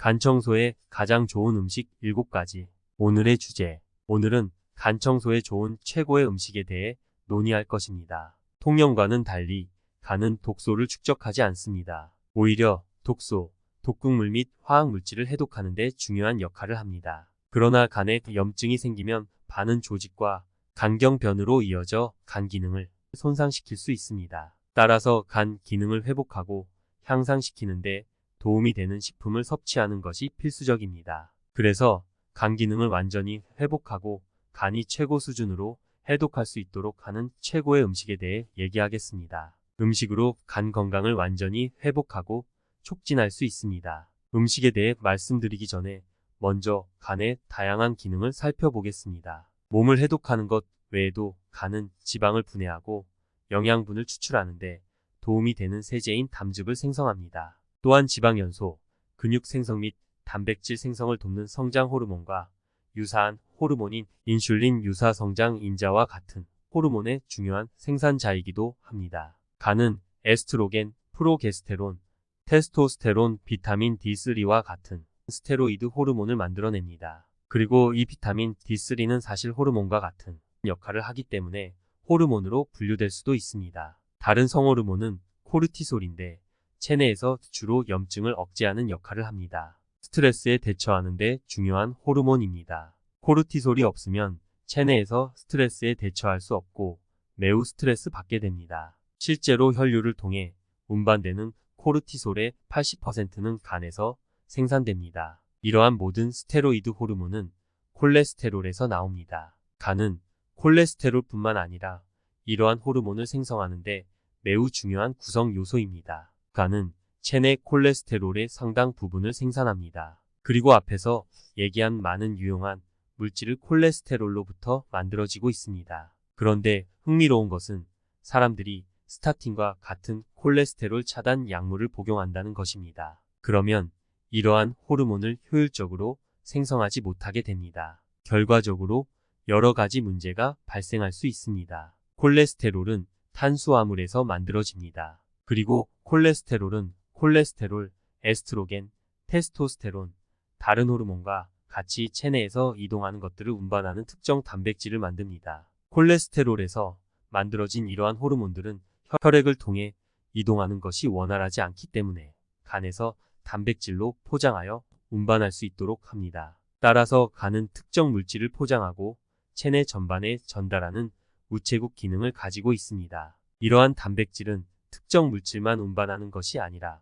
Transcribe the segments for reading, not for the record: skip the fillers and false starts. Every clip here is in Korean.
간 청소에 가장 좋은 음식 7가지. 오늘의 주제. 오늘은 간 청소에 좋은 최고의 음식에 대해 논의할 것입니다. 통영과는 달리 간은 독소를 축적하지 않습니다. 오히려 독소, 독극물 및 화학물질을 해독하는 데 중요한 역할을 합니다. 그러나 간에 염증이 생기면 많은 조직과 간경변으로 이어져 간 기능을 손상시킬 수 있습니다. 따라서 간 기능을 회복하고 향상시키는 데 도움이 되는 식품을 섭취하는 것이 필수적입니다. 그래서 간 기능을 완전히 회복하고 간이 최고 수준으로 해독할 수 있도록 하는 최고의 음식에 대해 얘기하겠습니다. 음식으로 간 건강을 완전히 회복하고 촉진할 수 있습니다. 음식에 대해 말씀드리기 전에 먼저 간의 다양한 기능을 살펴보겠습니다. 몸을 해독하는 것 외에도 간은 지방을 분해하고 영양분을 추출하는데 도움이 되는 세제인 담즙을 생성합니다. 또한 지방연소, 근육 생성 및 단백질 생성을 돕는 성장 호르몬과 유사한 호르몬인 인슐린 유사 성장 인자와 같은 호르몬의 중요한 생산자이기도 합니다. 간은 에스트로겐, 프로게스테론, 테스토스테론, 비타민 D3와 같은 스테로이드 호르몬을 만들어냅니다. 그리고 이 비타민 D3는 사실 호르몬과 같은 역할을 하기 때문에 호르몬으로 분류될 수도 있습니다. 다른 성호르몬은 코르티솔인데 체내에서 주로 염증을 억제하는 역할을 합니다. 스트레스에 대처하는 데 중요한 호르몬입니다. 코르티솔이 없으면 체내에서 스트레스에 대처할 수 없고 매우 스트레스 받게 됩니다. 실제로 혈류를 통해 운반되는 코르티솔의 80%는 간에서 생산됩니다. 이러한 모든 스테로이드 호르몬은 콜레스테롤에서 나옵니다. 간은 콜레스테롤뿐만 아니라 이러한 호르몬을 생성하는데 매우 중요한 구성 요소입니다. 간은 체내 콜레스테롤의 상당 부분을 생산합니다. 그리고 앞에서 얘기한 많은 유용한 물질을 콜레스테롤로부터 만들어지고 있습니다. 그런데 흥미로운 것은 사람들이 스타틴과 같은 콜레스테롤 차단 약물을 복용한다는 것입니다. 그러면 이러한 호르몬을 효율적으로 생성하지 못하게 됩니다. 결과적으로 여러 가지 문제가 발생할 수 있습니다. 콜레스테롤은 탄수화물에서 만들어집니다. 그리고 콜레스테롤은 콜레스테롤, 에스트로겐, 테스토스테론, 다른 호르몬과 같이 체내에서 이동하는 것들을 운반하는 특정 단백질을 만듭니다. 콜레스테롤에서 만들어진 이러한 호르몬들은 혈액을 통해 이동하는 것이 원활하지 않기 때문에 간에서 단백질로 포장하여 운반할 수 있도록 합니다. 따라서 간은 특정 물질을 포장하고 체내 전반에 전달하는 우체국 기능을 가지고 있습니다. 이러한 단백질은 특정 물질만 운반하는 것이 아니라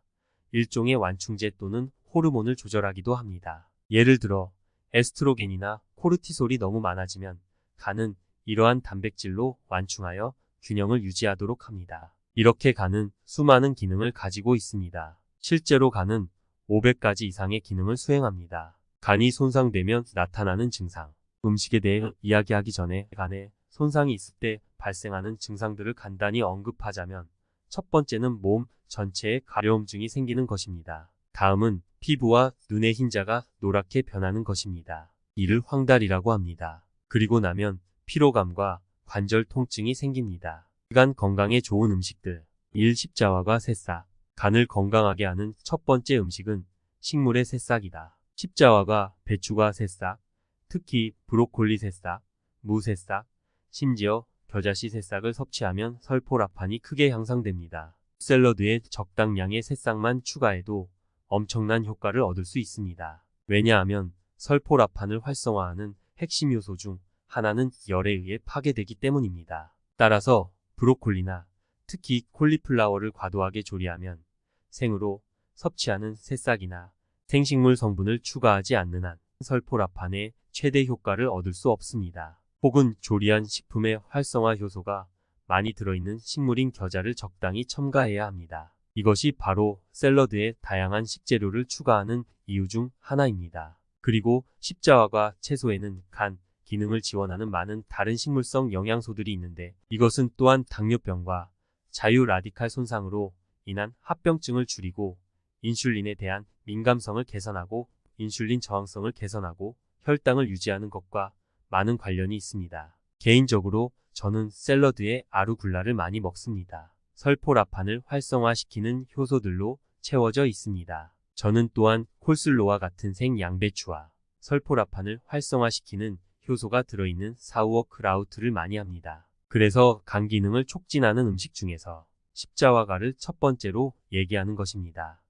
일종의 완충제 또는 호르몬을 조절하기도 합니다. 예를 들어 에스트로겐이나 코르티솔이 너무 많아지면 간은 이러한 단백질로 완충하여 균형을 유지하도록 합니다. 이렇게 간은 수많은 기능을 가지고 있습니다. 실제로 간은 500가지 이상의 기능을 수행합니다. 간이 손상되면 나타나는 증상. 음식에 대해 이야기하기 전에 간에 손상이 있을 때 발생하는 증상들을 간단히 언급하자면 첫 번째는 몸 전체에 가려움증이 생기는 것입니다. 다음은 피부와 눈의 흰자가 노랗게 변하는 것입니다. 이를 황달이라고 합니다. 그리고 나면 피로감과 관절 통증이 생깁니다. 간 건강에 좋은 음식들. 1. 십자화과 새싹. 간을 건강하게 하는 첫 번째 음식은 식물의 새싹이다. 십자화과 배추과 새싹, 특히 브로콜리 새싹, 무 새싹, 심지어 겨자씨 새싹을 섭취하면 설포라판이 크게 향상됩니다. 샐러드에 적당량의 새싹만 추가해도 엄청난 효과를 얻을 수 있습니다. 왜냐하면 설포라판을 활성화하는 핵심 요소 중 하나는 열에 의해 파괴되기 때문입니다. 따라서 브로콜리나 특히 콜리플라워를 과도하게 조리하면 생으로 섭취하는 새싹이나 생식물 성분을 추가하지 않는 한 설포라판의 최대 효과를 얻을 수 없습니다. 혹은 조리한 식품의 활성화 효소가 많이 들어있는 식물인 겨자를 적당히 첨가해야 합니다. 이것이 바로 샐러드에 다양한 식재료를 추가하는 이유 중 하나입니다. 그리고 십자화과 채소에는 간 기능을 지원하는 많은 다른 식물성 영양소들이 있는데 이것은 또한 당뇨병과 자유 라디칼 손상으로 인한 합병증을 줄이고 인슐린에 대한 민감성을 개선하고 인슐린 저항성을 개선하고 혈당을 유지하는 것과 많은 관련이 있습니다. 개인적으로 저는 샐러드에 아루굴라를 많이 먹습니다. 설포라판을 활성화시키는 효소들로 채워져 있습니다. 저는 또한 콜슬로와 같은 생양배추와 설포라판을 활성화시키는 효소가 들어있는 사우어크라우트를 많이 합니다. 그래서 간 기능을 촉진하는 음식 중에서 십자화과를 첫 번째로 얘기하는 것입니다.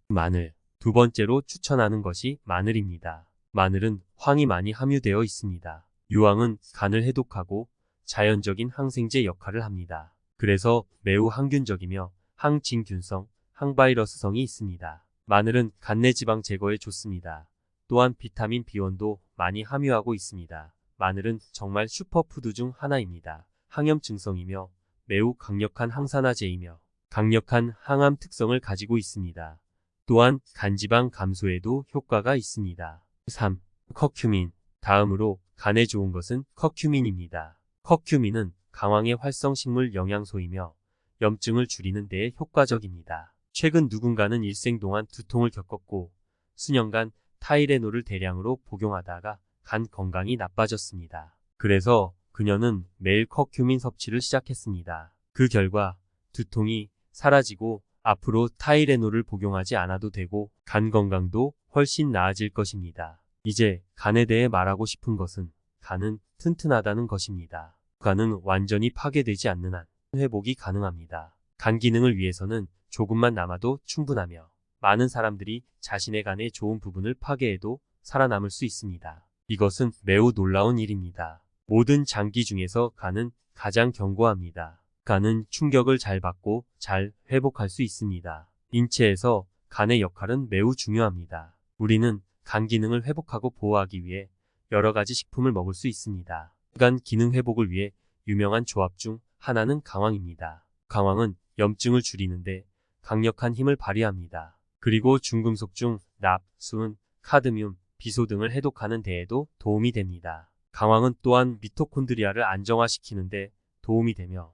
마늘. 두 번째로 추천하는 것이 마늘입니다. 마늘은 황이 많이 함유되어 있습니다. 유황은 간을 해독하고 자연적인 항생제 역할을 합니다. 그래서 매우 항균적이며 항진균성, 항바이러스성이 있습니다. 마늘은 간내 지방 제거에 좋습니다. 또한 비타민 B1도 많이 함유하고 있습니다. 마늘은 정말 슈퍼푸드 중 하나입니다. 항염증성이며 매우 강력한 항산화제이며 강력한 항암 특성을 가지고 있습니다. 또한 간지방 감소에도 효과가 있습니다. 3. 커큐민. 다음으로 간에 좋은 것은 커큐민입니다. 커큐민은 강황의 활성식물 영양소이며 염증을 줄이는 데에 효과적입니다. 최근 누군가는 일생 동안 두통을 겪었고 수년간 타이레놀을 대량으로 복용하다가 간 건강이 나빠졌습니다. 그래서 그녀는 매일 커큐민 섭취를 시작했습니다. 그 결과 두통이 사라지고 앞으로 타이레놀을 복용하지 않아도 되고 간 건강도 훨씬 나아질 것입니다. 이제 간에 대해 말하고 싶은 것은 간은 튼튼하다는 것입니다. 간은 완전히 파괴되지 않는 한 회복이 가능합니다. 간 기능을 위해서는 조금만 남아도 충분하며 많은 사람들이 자신의 간의 좋은 부분을 파괴해도 살아남을 수 있습니다. 이것은 매우 놀라운 일입니다. 모든 장기 중에서 간은 가장 견고합니다. 간은 충격을 잘 받고 잘 회복할 수 있습니다. 인체에서 간의 역할은 매우 중요합니다. 우리는 간 기능을 회복하고 보호하기 위해 여러 가지 식품을 먹을 수 있습니다. 간 기능 회복을 위해 유명한 조합 중 하나는 강황입니다. 강황은 염증을 줄이는데 강력한 힘을 발휘합니다. 그리고 중금속 중 납, 수은, 카드뮴, 비소 등을 해독하는 데에도 도움이 됩니다. 강황은 또한 미토콘드리아를 안정화시키는데 도움이 되며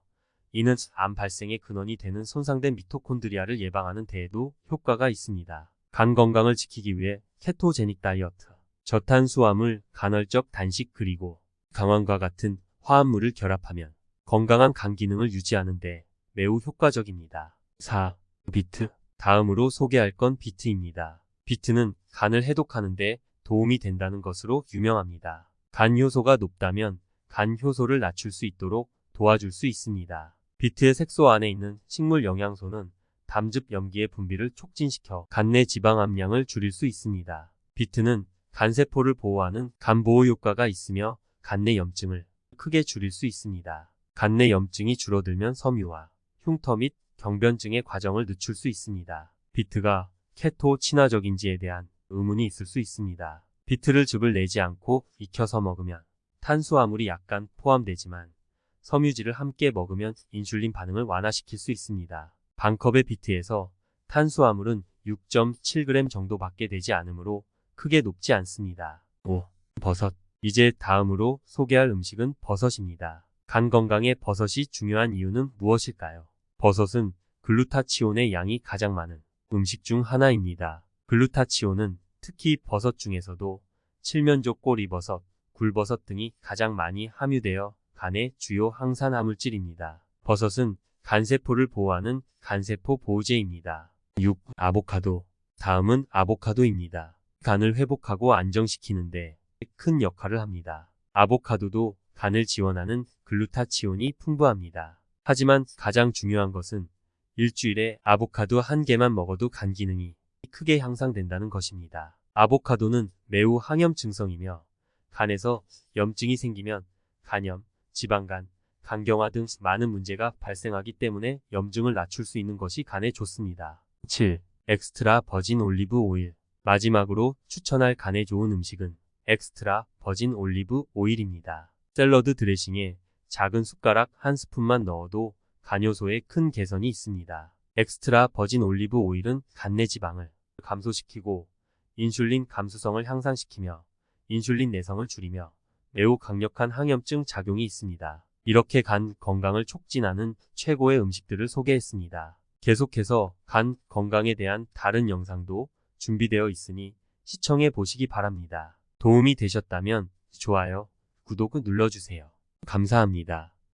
이는 암 발생의 근원이 되는 손상된 미토콘드리아를 예방하는 데에도 효과가 있습니다. 간 건강을 지키기 위해 케토제닉 다이어트, 저탄수화물, 간헐적 단식 그리고 강황과 같은 화합물을 결합하면 건강한 간 기능을 유지하는 데 매우 효과적입니다. 4. 비트. 다음으로 소개할 건 비트입니다. 비트는 간을 해독하는 데 도움이 된다는 것으로 유명합니다. 간 효소가 높다면 간 효소를 낮출 수 있도록 도와줄 수 있습니다. 비트의 색소 안에 있는 식물 영양소는 담즙 염기의 분비를 촉진시켜 간내 지방 함량을 줄일 수 있습니다. 비트는 간세포를 보호하는 간 보호 효과가 있으며 간내 염증을 크게 줄일 수 있습니다. 간내 염증이 줄어들면 섬유화, 흉터 및 경변증의 과정을 늦출 수 있습니다. 비트가 케토 친화적인지에 대한 의문이 있을 수 있습니다. 비트를 즙을 내지 않고 익혀서 먹으면 탄수화물이 약간 포함되지만 섬유질을 함께 먹으면 인슐린 반응을 완화시킬 수 있습니다. 반컵의 비트에서 탄수화물은 6.7g 정도밖에 되지 않으므로 크게 높지 않습니다. 5. 버섯. 이제 다음으로 소개할 음식은 버섯입니다. 간 건강에 버섯이 중요한 이유는 무엇일까요? 버섯은 글루타치온의 양이 가장 많은 음식 중 하나입니다. 글루타치온은 특히 버섯 중에서도 칠면조 꼬리버섯, 굴버섯 등이 가장 많이 함유되어 간의 주요 항산 화물질입니다. 버섯은 간세포를 보호하는 간세포 보호제입니다. 6. 아보카도. 다음은 아보카도입니다. 간을 회복하고 안정시키는데 큰 역할을 합니다. 아보카도도 간을 지원하는 글루타치온이 풍부합니다. 하지만 가장 중요한 것은 일주일에 아보카도 한 개만 먹어도 간 기능이 크게 향상된다는 것입니다. 아보카도는 매우 항염증성이며 간에서 염증이 생기면 간염, 지방간, 간경화 등 많은 문제가 발생하기 때문에 염증을 낮출 수 있는 것이 간에 좋습니다. 7. 엑스트라 버진 올리브 오일. 마지막으로 추천할 간에 좋은 음식은 엑스트라 버진 올리브 오일입니다. 샐러드 드레싱에 작은 숟가락 한 스푼만 넣어도 간효소에 큰 개선이 있습니다. 엑스트라 버진 올리브 오일은 간내 지방을 감소시키고 인슐린 감수성을 향상시키며 인슐린 내성을 줄이며 매우 강력한 항염증 작용이 있습니다. 이렇게 간 건강을 촉진하는 최고의 음식들을 소개했습니다. 계속해서 간 건강에 대한 다른 영상도 준비되어 있으니 시청해 보시기 바랍니다. 도움이 되셨다면 좋아요, 구독을 눌러주세요. 감사합니다.